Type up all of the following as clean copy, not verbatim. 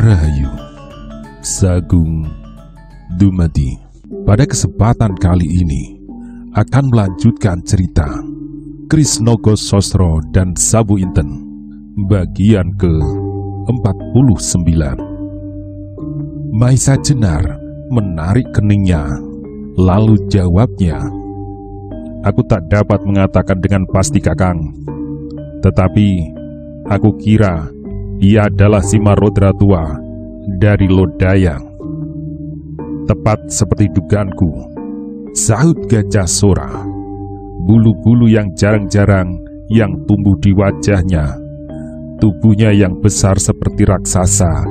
Rahayu, Sagung Dumadi. Pada kesempatan kali ini akan melanjutkan cerita Krisnogo Sosro dan Sabu Inten bagian ke-49. Maisa Jenar menarik keningnya, lalu jawabnya, "Aku tak dapat mengatakan dengan pasti, Kakang. Tetapi aku kira ia adalah Simarodra tua dari Lodayang." "Tepat seperti dugaanku," sahut Gajah Sora. Bulu-bulu yang jarang-jarang yang tumbuh di wajahnya, tubuhnya yang besar seperti raksasa,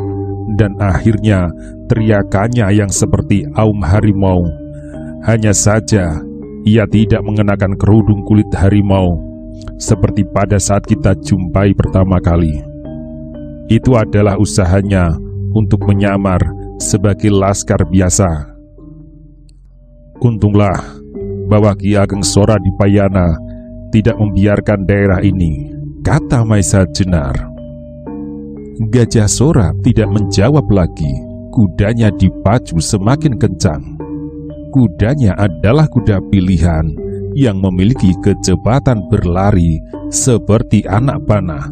dan akhirnya teriakannya yang seperti aum harimau. Hanya saja ia tidak mengenakan kerudung kulit harimau seperti pada saat kita jumpai pertama kali. Itu adalah usahanya untuk menyamar sebagai laskar biasa. Untunglah bahwa Ki Ageng Sora di Payana tidak membiarkan daerah ini, kata Maisa Jenar. Gajah Sora tidak menjawab lagi. Kudanya dipacu semakin kencang. Kudanya adalah kuda pilihan yang memiliki kecepatan berlari seperti anak panah.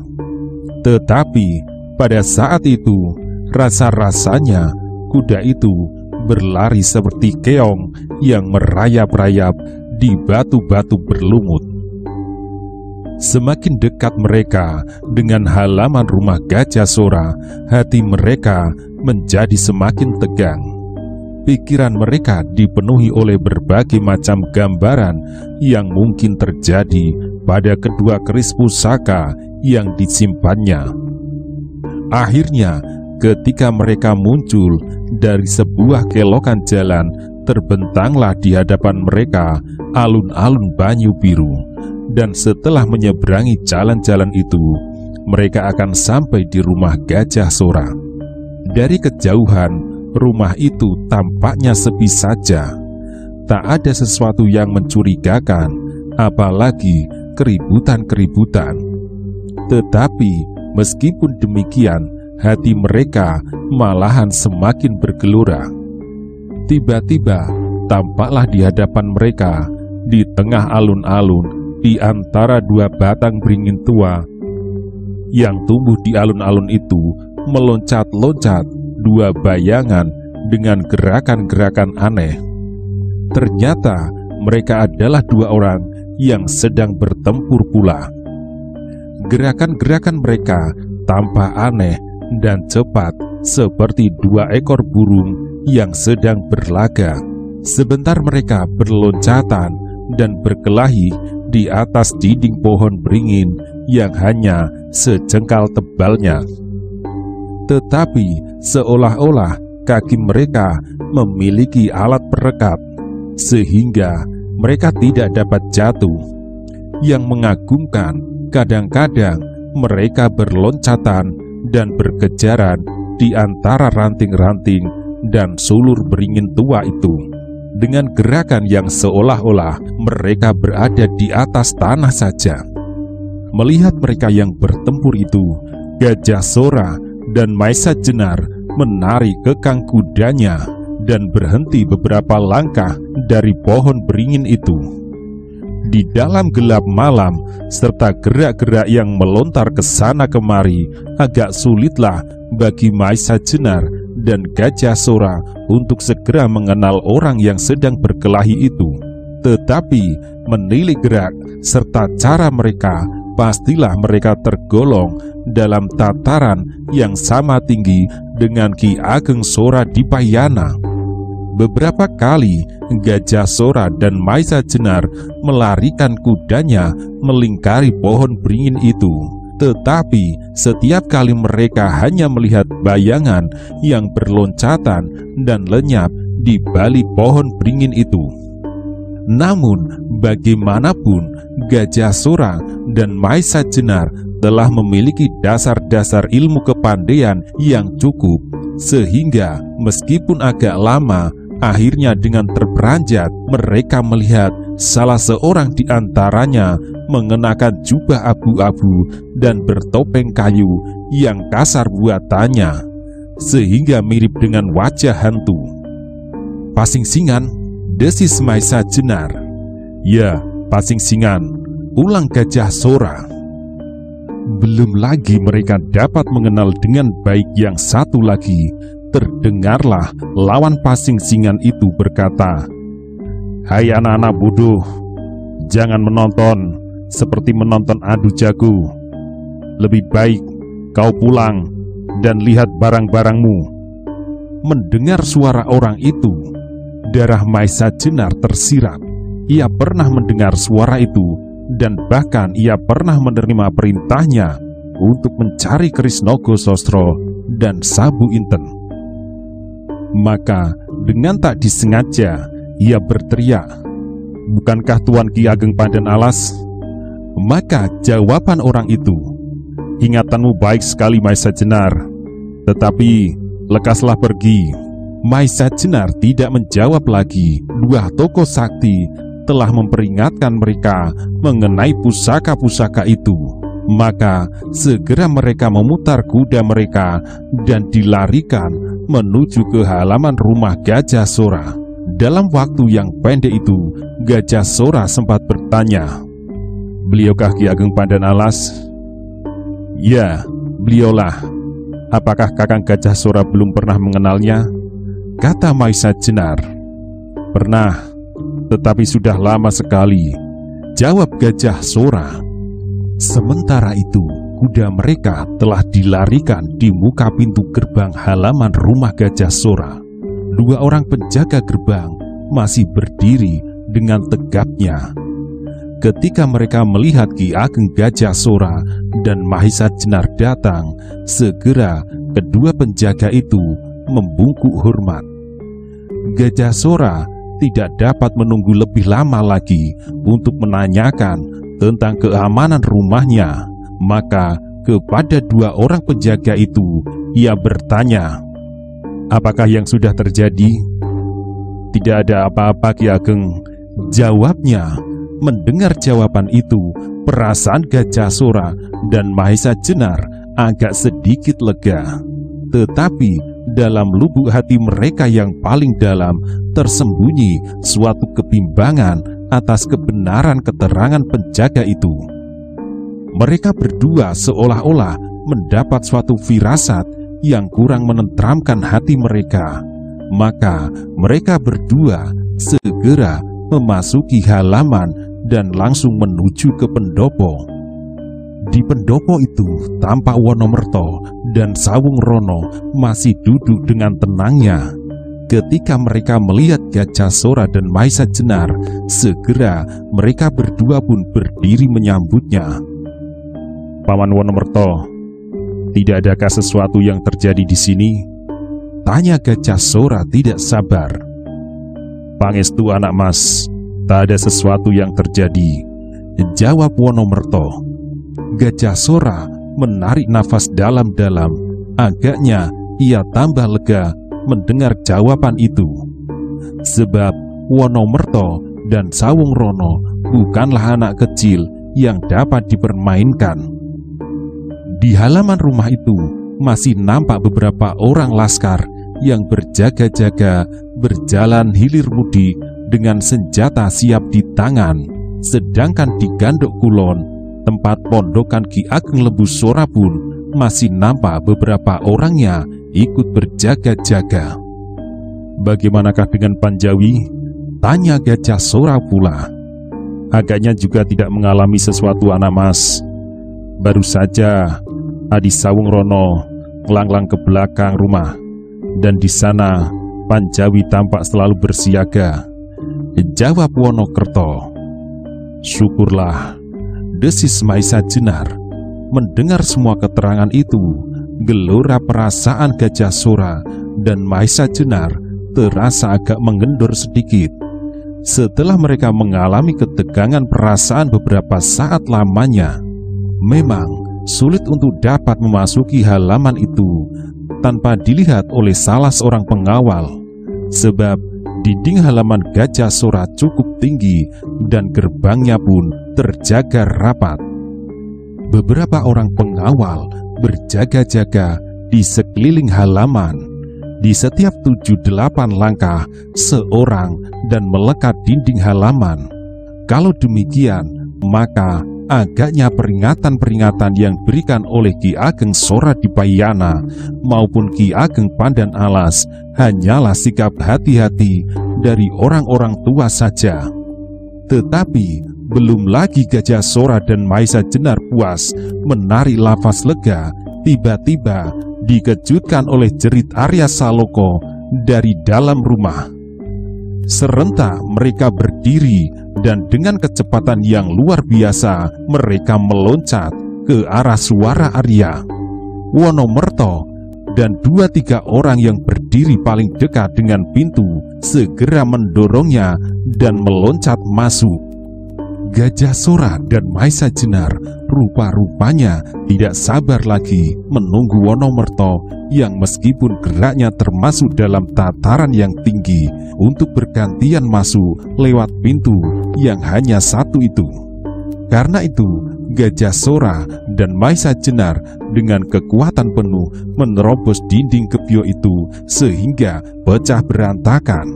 Tetapi pada saat itu, rasa-rasanya kuda itu berlari seperti keong yang merayap-rayap di batu-batu berlumut. Semakin dekat mereka dengan halaman rumah Gajah Sora, hati mereka menjadi semakin tegang. Pikiran mereka dipenuhi oleh berbagai macam gambaran yang mungkin terjadi pada kedua keris pusaka yang disimpannya. Akhirnya, ketika mereka muncul dari sebuah kelokan jalan, terbentanglah di hadapan mereka alun-alun Banyu Biru. Dan setelah menyeberangi jalan-jalan itu, mereka akan sampai di rumah Gajah Sora. Dari kejauhan, rumah itu tampaknya sepi saja. Tak ada sesuatu yang mencurigakan, apalagi keributan-keributan. Tetapi meskipun demikian, hati mereka malahan semakin bergelora. Tiba-tiba tampaklah di hadapan mereka, di tengah alun-alun, di antara dua batang beringin tua yang tumbuh di alun-alun itu, meloncat-loncat dua bayangan dengan gerakan-gerakan aneh. Ternyata mereka adalah dua orang yang sedang bertempur pula. Gerakan-gerakan mereka tampak aneh dan cepat seperti dua ekor burung yang sedang berlaga. Sebentar mereka berloncatan dan berkelahi di atas dinding pohon beringin yang hanya sejengkal tebalnya. Tetapi seolah-olah kaki mereka memiliki alat perekat, sehingga mereka tidak dapat jatuh. Yang mengagumkan, kadang-kadang mereka berloncatan dan berkejaran di antara ranting-ranting dan sulur beringin tua itu, dengan gerakan yang seolah-olah mereka berada di atas tanah saja. Melihat mereka yang bertempur itu, Gajah Sora dan Maisa Jenar menarik kekang kudanya dan berhenti beberapa langkah dari pohon beringin itu. Di dalam gelap malam serta gerak-gerak yang melontar ke sana kemari, agak sulitlah bagi Maisa Jenar dan Gajah Sora untuk segera mengenal orang yang sedang berkelahi itu. Tetapi menilik gerak serta cara mereka, pastilah mereka tergolong dalam tataran yang sama tinggi dengan Ki Ageng Sora di Payana. Beberapa kali Gajah Sora dan Maisa Jenar melarikan kudanya melingkari pohon beringin itu. Tetapi setiap kali mereka hanya melihat bayangan yang berloncatan dan lenyap di balik pohon beringin itu. Namun bagaimanapun, Gajah Sora dan Maisa Jenar telah memiliki dasar-dasar ilmu kepandaian yang cukup, sehingga meskipun agak lama, akhirnya dengan terperanjat mereka melihat salah seorang di antaranya mengenakan jubah abu-abu dan bertopeng kayu yang kasar buatannya. sehingga mirip dengan wajah hantu. "Pasingsingan," desis Maisa Jenar. "Ya, pasingsingan," ulang Gajah Sora. Belum lagi mereka dapat mengenal dengan baik yang satu lagi, terdengarlah lawan pasingsingan itu berkata, "Hai anak-anak bodoh, jangan menonton seperti menonton adu jago. Lebih baik kau pulang dan lihat barang-barangmu." Mendengar suara orang itu, darah Maisa Jenar tersirat. Ia pernah mendengar suara itu, dan bahkan ia pernah menerima perintahnya untuk mencari keris Nogo Sostro dan Sabu Inten. Maka dengan tak disengaja ia berteriak, "Bukankah Tuan Ki Ageng Pandan Alas?" Maka jawaban orang itu, "Ingatanmu baik sekali Maisa Jenar, tetapi lekaslah pergi." Maisa Jenar tidak menjawab lagi. Dua tokoh sakti telah memperingatkan mereka mengenai pusaka-pusaka itu. Maka segera mereka memutar kuda mereka dan dilarikan menuju ke halaman rumah Gajah Sora. Dalam waktu yang pendek itu, Gajah Sora sempat bertanya, "Beliaukah Ki Ageng Pandan Alas?" "Ya, beliaulah. Apakah Kakang Gajah Sora belum pernah mengenalnya?" kata Maisa Jenar. "Pernah, tetapi sudah lama sekali," jawab Gajah Sora. Sementara itu, kuda mereka telah dilarikan di muka pintu gerbang halaman rumah Gajah Sora. Dua orang penjaga gerbang masih berdiri dengan tegapnya. Ketika mereka melihat Ki Ageng Gajah Sora dan Maisa Jenar datang, segera kedua penjaga itu membungkuk hormat. Gajah Sora tidak dapat menunggu lebih lama lagi untuk menanyakan tentang keamanan rumahnya. Maka kepada dua orang penjaga itu ia bertanya, "Apakah yang sudah terjadi?" "Tidak ada apa-apa Ki Ageng," jawabnya. Mendengar jawaban itu, perasaan Gajah Sora dan Maisa Jenar agak sedikit lega. Tetapi dalam lubuk hati mereka yang paling dalam tersembunyi suatu kebimbangan atas kebenaran keterangan penjaga itu. Mereka berdua seolah-olah mendapat suatu firasat yang kurang menenteramkan hati mereka. Maka mereka berdua segera memasuki halaman dan langsung menuju ke pendopo. Di pendopo itu tampak Wonomerto dan Sawung Rono masih duduk dengan tenangnya. Ketika mereka melihat Gajah Sora dan Maisa Jenar, segera mereka berdua pun berdiri menyambutnya. "Paman Wonomerto, tidak adakah sesuatu yang terjadi di sini?" tanya Gajah Sora tidak sabar. "Pangestu anak mas, tak ada sesuatu yang terjadi," jawab Wonomerto. Gajah Sora menarik nafas dalam-dalam. Agaknya ia tambah lega mendengar jawaban itu. Sebab Wonomerto dan Sawung Rono bukanlah anak kecil yang dapat dipermainkan. Di halaman rumah itu masih nampak beberapa orang laskar yang berjaga-jaga berjalan hilir mudik dengan senjata siap di tangan. Sedangkan di Gandok Kulon, tempat pondokan Ki Ageng Lembu Sora pun masih nampak beberapa orangnya ikut berjaga-jaga. "Bagaimanakah dengan Panjawi?" tanya Gajah Sora pula. "Agaknya juga tidak mengalami sesuatu anak mas. Baru saja Adi Sawung Rono ngelanglang ke belakang rumah, dan di sana Panjawi tampak selalu bersiaga," jawab Wonokerto. "Syukurlah," desis Maisa Jenar. Mendengar semua keterangan itu, gelora perasaan Gajah Sora dan Maisa Jenar terasa agak mengendur sedikit. Setelah mereka mengalami ketegangan perasaan beberapa saat lamanya, memang sulit untuk dapat memasuki halaman itu tanpa dilihat oleh salah seorang pengawal. Sebab dinding halaman Gajah Sora cukup tinggi dan gerbangnya pun terjaga rapat. Beberapa orang pengawal berjaga-jaga di sekeliling halaman, di setiap 7-8 langkah seorang, dan melekat dinding halaman. Kalau demikian, maka agaknya peringatan-peringatan yang diberikan oleh Ki Ageng Sora Dipayana maupun Ki Ageng Pandan Alas hanyalah sikap hati-hati dari orang-orang tua saja. Tetapi belum lagi Gajah Sora dan Maisa Jenar puas menarik lafaz lega, tiba-tiba dikejutkan oleh jerit Arya Saloka dari dalam rumah. Serentak mereka berdiri dan dengan kecepatan yang luar biasa mereka meloncat ke arah suara Arya. Wonomerto dan 2-3 orang yang berdiri paling dekat dengan pintu segera mendorongnya dan meloncat masuk. Gajah Sora dan Maisa Jenar rupa-rupanya tidak sabar lagi menunggu Wonomerto yang meskipun geraknya termasuk dalam tataran yang tinggi untuk bergantian masuk lewat pintu yang hanya satu itu. Karena itu, Gajah Sora dan Maisa Jenar dengan kekuatan penuh menerobos dinding gebyo itu sehingga pecah berantakan.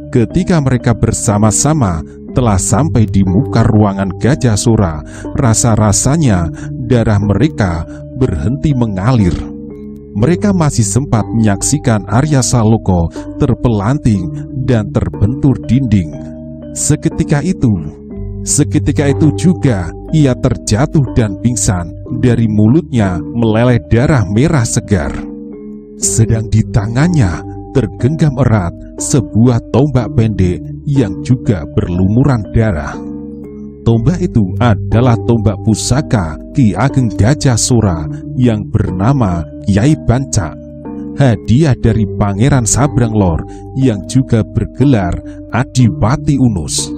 Ketika mereka bersama-sama telah sampai di muka ruangan Gajah Sora, rasa-rasanya darah mereka berhenti mengalir. Mereka masih sempat menyaksikan Arya Saloka terpelanting dan terbentur dinding. Seketika itu juga ia terjatuh dan pingsan. Dari mulutnya meleleh darah merah segar. Sedang di tangannya tergenggam erat sebuah tombak pendek yang juga berlumuran darah. Tombak itu adalah tombak pusaka Ki Ageng Gajah Sora yang bernama Kyai Banca, hadiah dari Pangeran Sabranglor yang juga bergelar Adipati Unus.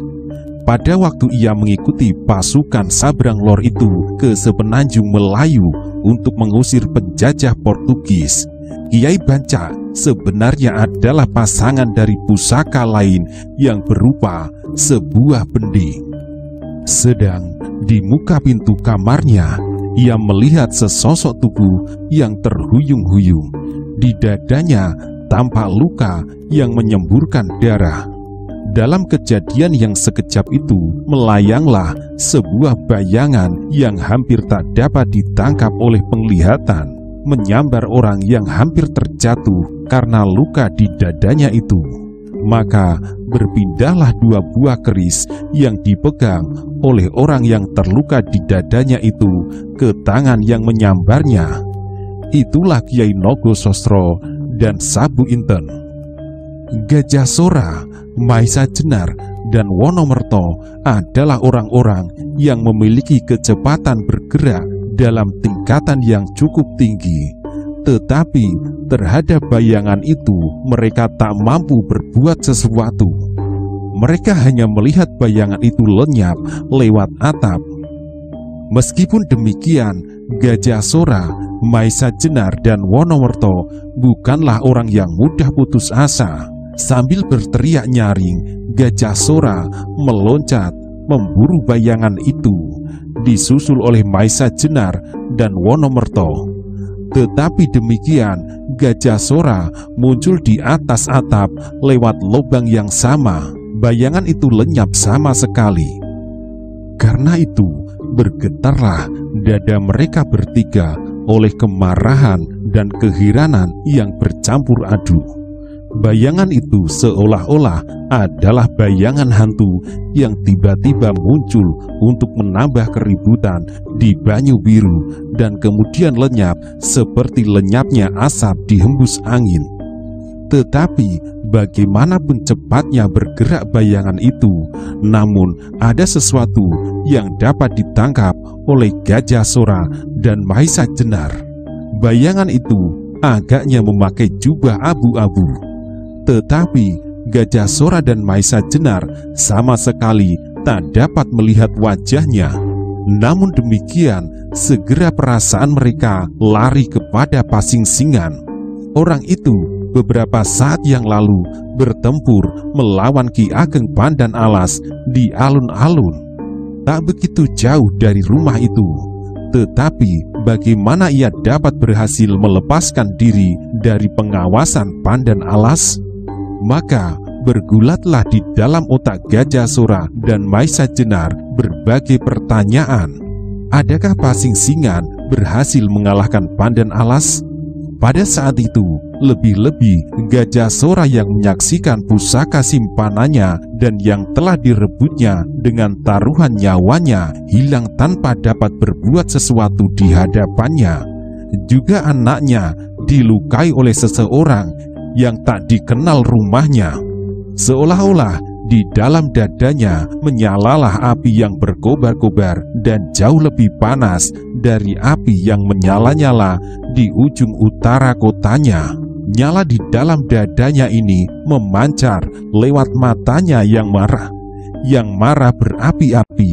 Pada waktu ia mengikuti pasukan Sabranglor itu ke semenanjung Melayu untuk mengusir penjajah Portugis, Kyai Banca sebenarnya adalah pasangan dari pusaka lain yang berupa sebuah bendi. Sedang di muka pintu kamarnya, ia melihat sesosok tubuh yang terhuyung-huyung. Di dadanya tampak luka yang menyemburkan darah. Dalam kejadian yang sekejap itu, melayanglah sebuah bayangan yang hampir tak dapat ditangkap oleh penglihatan, menyambar orang yang hampir terjatuh karena luka di dadanya itu. Maka berpindahlah 2 buah keris yang dipegang oleh orang yang terluka di dadanya itu ke tangan yang menyambarnya. Itulah Kyai Nogosostro dan Sabu Inten. Gajah Sora, Maisa Jenar, dan Wonomerto adalah orang-orang yang memiliki kecepatan bergerak dalam tingkatan yang cukup tinggi. Tetapi terhadap bayangan itu mereka tak mampu berbuat sesuatu. Mereka hanya melihat bayangan itu lenyap lewat atap. Meskipun demikian, Gajah Sora, Maisa Jenar, dan Wonomerto bukanlah orang yang mudah putus asa. Sambil berteriak nyaring, Gajah Sora meloncat memburu bayangan itu, disusul oleh Maisa Jenar dan Wonomerto. Tetapi demikian, Gajah Sora muncul di atas atap lewat lubang yang sama. Bayangan itu lenyap sama sekali. Karena itu, bergetarlah dada mereka bertiga oleh kemarahan dan keheranan yang bercampur aduk. Bayangan itu seolah-olah adalah bayangan hantu yang tiba-tiba muncul untuk menambah keributan di Banyu Biru dan kemudian lenyap seperti lenyapnya asap dihembus angin. Tetapi bagaimanapun cepatnya bergerak bayangan itu, namun ada sesuatu yang dapat ditangkap oleh Gajah Sora dan Maisa Jenar. Bayangan itu agaknya memakai jubah abu-abu. Tetapi Gajah Sora dan Maisa Jenar sama sekali tak dapat melihat wajahnya. Namun demikian, segera perasaan mereka lari kepada Pasingsingan. Orang itu beberapa saat yang lalu bertempur melawan Ki Ageng Pandan Alas di alun-alun. Tak begitu jauh dari rumah itu. Tetapi bagaimana ia dapat berhasil melepaskan diri dari pengawasan Pandan Alas? Maka bergulatlah di dalam otak Gajah Sora dan Maisa Jenar berbagai pertanyaan. Adakah Pasing Singan berhasil mengalahkan Pandan Alas? Pada saat itu, lebih-lebih Gajah Sora yang menyaksikan pusaka simpanannya dan yang telah direbutnya dengan taruhan nyawanya hilang tanpa dapat berbuat sesuatu di hadapannya. Juga anaknya dilukai oleh seseorang yang tak dikenal rumahnya. Seolah-olah di dalam dadanya menyalalah api yang berkobar-kobar dan jauh lebih panas dari api yang menyala-nyala di ujung utara kotanya. Nyala di dalam dadanya ini memancar lewat matanya yang marah berapi-api,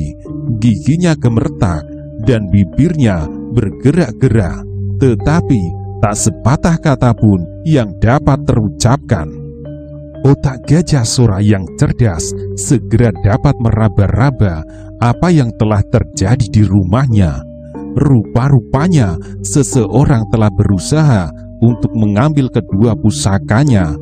giginya gemertak dan bibirnya bergerak-gerak, tetapi tak sepatah kata pun yang dapat terucapkan. Otak Gajah Sora yang cerdas segera dapat meraba-raba apa yang telah terjadi di rumahnya. Rupa-rupanya seseorang telah berusaha untuk mengambil kedua pusakanya,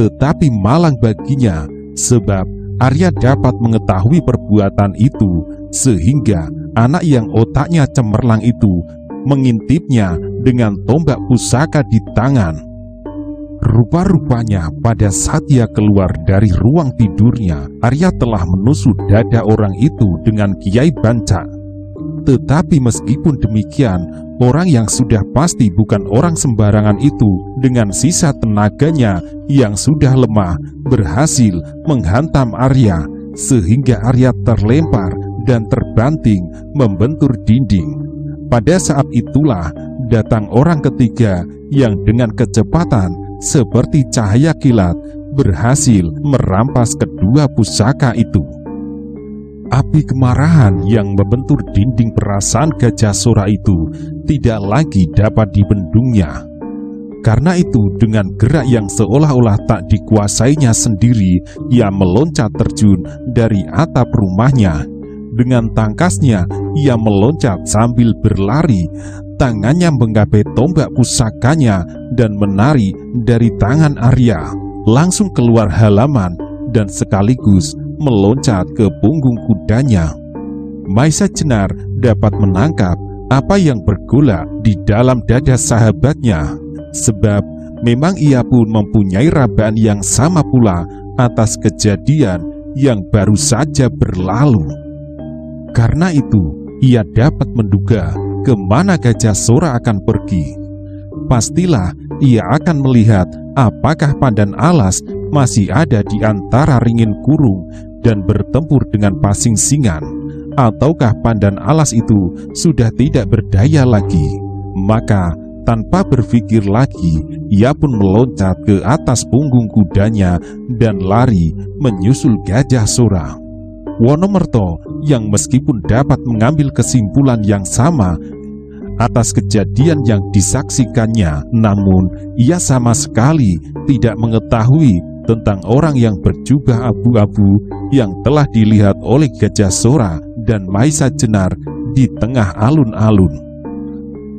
tetapi malang baginya sebab Arya dapat mengetahui perbuatan itu, sehingga anak yang otaknya cemerlang itu mengintipnya dengan tombak pusaka di tangan. Rupa-rupanya pada saat ia keluar dari ruang tidurnya, Arya telah menusuk dada orang itu dengan Kiai Banca. Tetapi meskipun demikian, orang yang sudah pasti bukan orang sembarangan itu dengan sisa tenaganya yang sudah lemah berhasil menghantam Arya, sehingga Arya terlempar dan terbanting membentur dinding. Pada saat itulah datang orang ketiga yang dengan kecepatan seperti cahaya kilat berhasil merampas kedua pusaka itu. Api kemarahan yang membentur dinding perasaan Gajah Sora itu tidak lagi dapat dibendungnya. Karena itu dengan gerak yang seolah-olah tak dikuasainya sendiri, ia meloncat terjun dari atap rumahnya. Dengan tangkasnya ia meloncat sambil berlari, tangannya menggapai tombak pusakanya dan menari dari tangan Arya, langsung keluar halaman dan sekaligus meloncat ke punggung kudanya. Maisa Jenar dapat menangkap apa yang bergolak di dalam dada sahabatnya, sebab memang ia pun mempunyai rabaan yang sama pula atas kejadian yang baru saja berlalu. Karena itu, ia dapat menduga kemana Gajah Sora akan pergi. Pastilah ia akan melihat apakah Pandan Alas masih ada di antara ringin kurung dan bertempur dengan Pasing Singan, ataukah Pandan Alas itu sudah tidak berdaya lagi. Maka tanpa berpikir lagi, ia pun meloncat ke atas punggung kudanya dan lari menyusul Gajah Sora. Wonomerto yang meskipun dapat mengambil kesimpulan yang sama atas kejadian yang disaksikannya, namun ia sama sekali tidak mengetahui tentang orang yang berjubah abu-abu yang telah dilihat oleh Gajah Sora dan Maisa Jenar di tengah alun-alun.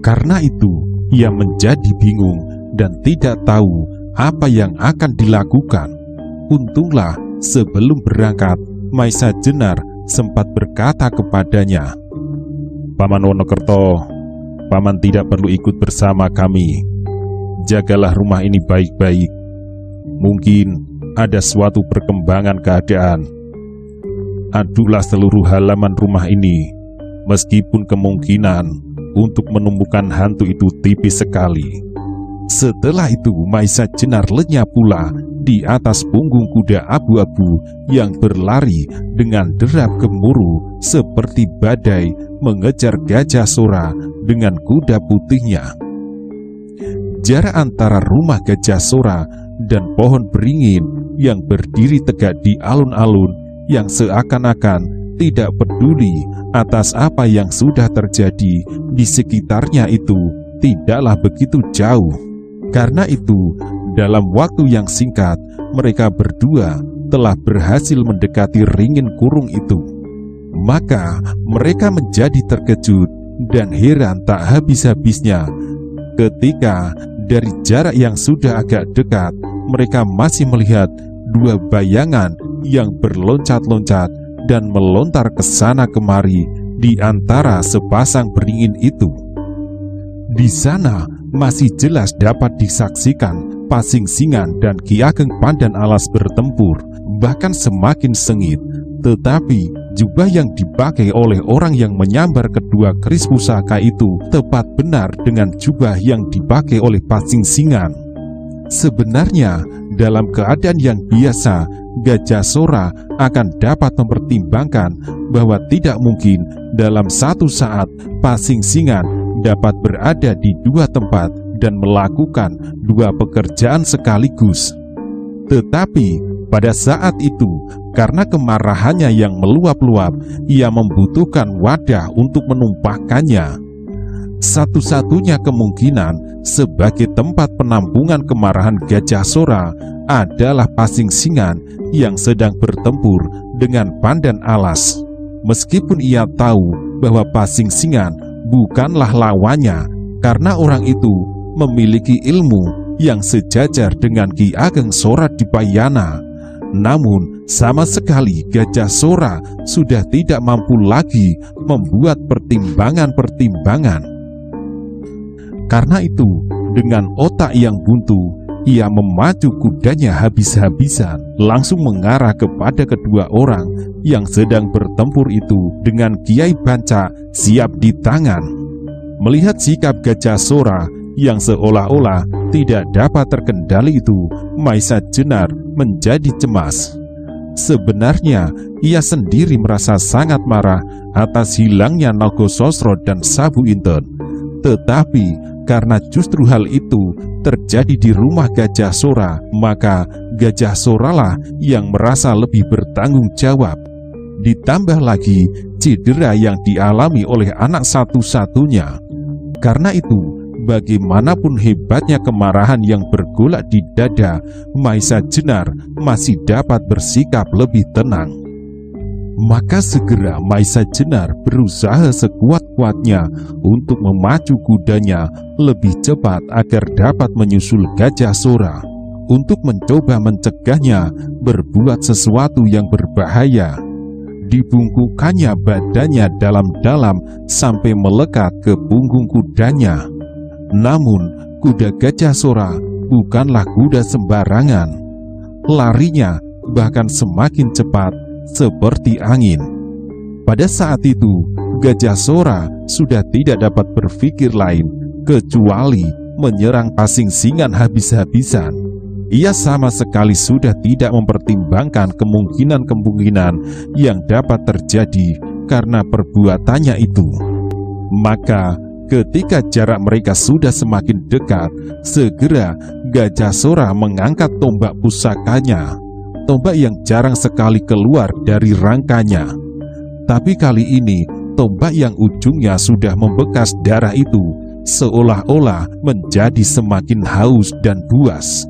Karena itu, ia menjadi bingung dan tidak tahu apa yang akan dilakukan. Untunglah sebelum berangkat, Maisa Jenar sempat berkata kepadanya, "Paman Wonokerto, Paman tidak perlu ikut bersama kami. Jagalah rumah ini baik-baik. Mungkin ada suatu perkembangan keadaan. Aduklah seluruh halaman rumah ini, meskipun kemungkinan untuk menemukan hantu itu tipis sekali." Setelah itu Maisa Jenar lenyap pula di atas punggung kuda abu-abu yang berlari dengan derap gemuruh seperti badai mengejar Gajah Sora dengan kuda putihnya. Jarak antara rumah Gajah Sora dan pohon beringin yang berdiri tegak di alun-alun yang seakan-akan tidak peduli atas apa yang sudah terjadi di sekitarnya itu tidaklah begitu jauh. Karena itu, dalam waktu yang singkat, mereka berdua telah berhasil mendekati ringin kurung itu. Maka mereka menjadi terkejut dan heran tak habis-habisnya ketika dari jarak yang sudah agak dekat mereka masih melihat dua bayangan yang berloncat-loncat dan melontar ke sana kemari di antara sepasang beringin itu. Di sana masih jelas dapat disaksikan Pasingsingan dan Ki Ageng Pandan Alas bertempur, bahkan semakin sengit. Tetapi jubah yang dipakai oleh orang yang menyambar kedua keris pusaka itu tepat benar dengan jubah yang dipakai oleh Pasingsingan. Sebenarnya dalam keadaan yang biasa, Gajah Sora akan dapat mempertimbangkan bahwa tidak mungkin dalam satu saat Pasingsingan dapat berada di dua tempat dan melakukan dua pekerjaan sekaligus. Tetapi pada saat itu, karena kemarahannya yang meluap-luap, ia membutuhkan wadah untuk menumpahkannya. Satu-satunya kemungkinan sebagai tempat penampungan kemarahan Gajah Sora adalah Pasingsingan yang sedang bertempur dengan Pandan Alas. Meskipun ia tahu bahwa Pasingsingan bukanlah lawannya, karena orang itu memiliki ilmu yang sejajar dengan Ki Ageng Sora Dipayana. Namun sama sekali Gajah Sora sudah tidak mampu lagi membuat pertimbangan-pertimbangan. Karena itu, dengan otak yang buntu, ia memacu kudanya habis-habisan, langsung mengarah kepada kedua orang yang sedang bertempur itu dengan Kiai Banca siap di tangan. Melihat sikap Gajah Sora yang seolah-olah tidak dapat terkendali itu, Maisa Jenar menjadi cemas. Sebenarnya ia sendiri merasa sangat marah atas hilangnya Nagososro dan Sabu Inten. Tetapi karena justru hal itu terjadi di rumah Gajah Sora, maka Gajah Sora lah yang merasa lebih bertanggung jawab. Ditambah lagi cedera yang dialami oleh anak satu-satunya. Karena itu, bagaimanapun hebatnya kemarahan yang bergolak di dada, Maisa Jenar masih dapat bersikap lebih tenang. Maka segera Maisa Jenar berusaha sekuat-kuatnya untuk memacu kudanya lebih cepat agar dapat menyusul Gajah Sora, untuk mencoba mencegahnya berbuat sesuatu yang berbahaya. Dibungkukannya badannya dalam-dalam sampai melekat ke punggung kudanya. Namun kuda Gajah Sora bukanlah kuda sembarangan. Larinya bahkan semakin cepat seperti angin. Pada saat itu Gajah Sora sudah tidak dapat berpikir lain kecuali menyerang Pasingsingan habis-habisan. Ia sama sekali sudah tidak mempertimbangkan kemungkinan-kemungkinan yang dapat terjadi karena perbuatannya itu. Maka ketika jarak mereka sudah semakin dekat, segera Gajah Sora mengangkat tombak pusakanya, tombak yang jarang sekali keluar dari rangkanya. Tapi kali ini tombak yang ujungnya sudah membekas darah itu seolah-olah menjadi semakin haus dan buas.